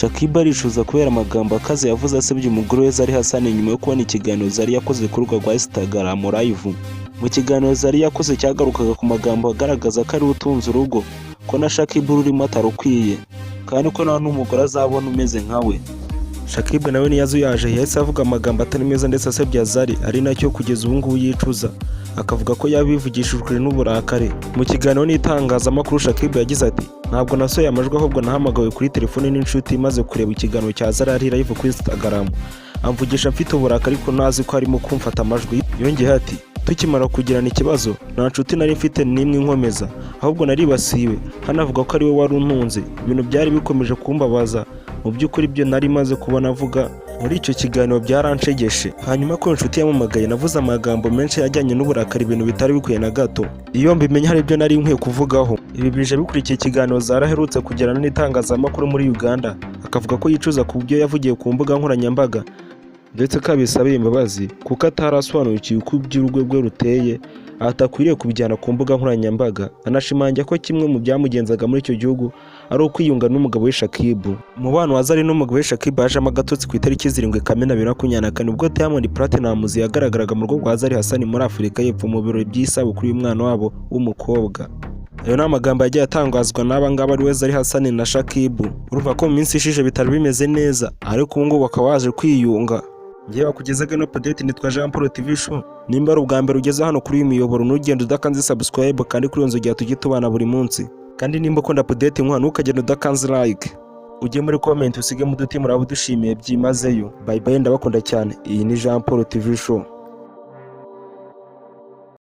Shakibu aricuza kubera amagambo akaze yavuze asebya umugore we Zari Hassan nyuma yo kubona ikiganiro Zari yakoze ku rubuga rwa Instagram live. Mu kiganiro Zari yakoze cyagarukaga ku magambo agaragaza ko ari utunze urugo, ko na Shakibu rurimo atarukwiye, kandi ko nta n'umugore azabona umeze nkawe. Shakibu nawe niyazuyaje yahise avuga amagambo atari meza ndetse asebya Zari, ari nacyo kugeza ubu ngubu yicuza, akavuga ko yabivugishijwe n'uburakari. Mu kiganiro n'itangazamakuru Shakibu yagize ati ntabwo nasohoye amajwi ahubwo nahamagawe kuri telefone n'inshuti maze kureba ikiganiro cya Zari ari live kuri Instagram, amvugisha mfite uburakari ariko nazi ko arimo kumfata amajwi. Yongeye ati tukimara kugirana ikibazo nta nshuti nari mfite n'imwe inkomeza, ahubwo naribasiwe, hanavuga ko ari we wari untunze. Ibintu byari bikomeje kumbabaza, mu by'ukuri ibyo nari maze kubona avuga muri icyo kiganiro byaranshegeshe. Hanyuma ko inshuti yamumagaye navuze amagambo menshi yajyanye n'uburakari, ibintu bitari bikwiye na gato. Iyo mbimenya hari ibyo nari nkwiye kuvugaho. Ibi bije bikurikiye ikiganiro Zari aherutse kugirana n'itangazamakuru muri Uganda, akavuga ko yicuza ku byo yavugiye ku mbuga nkoranyambaga ndetse ko abisabira imbabazi kuko atarasobanukiwe uko iby'urugo rwe ruteye, atakwiriye kubijyana ku mbuga nkoranyambaga. Anashimangira ko kimwe mu byamugenzaga muri icyo gihugu ari ukwiyunga n'umugabo we Shakibu. Umubano wa Zari n'umugabo we Shakibu hajemo agatotsi ku itariki 7 Kamena 2024 ubwo Diamond Platnumz yagaragaraga mu rugo rwa Zari Hassan muri Afurika y'Epfo mu birori by'isabukuru y'umwana wabo w'umukobwa. Ayo ni amagambo yagiye atangazwa n'aba ngaba ari we Zari Hassan na Shakibu. Urumva ko mu minsi ishije bitari bimeze neza, ariko ubu ngubu bakaba baje kwiyunga. Ngewe wakugezaga no update nitwa Jean Paul TV Show. Nimba ari ubwa mbere ugeze hano kuri uyu muyoboro ntugende udakanze subscribe kandi kuri iyo nzu tujye tubana buri munsi. Kandi nimba ukunda update nkwa ntukagende udakanze like. Ujye muri comment usige mu duti murabo dushimiye byimazeyo. Bye bye ndabakunda cyane. Iyi ni Jean Paul TV Show.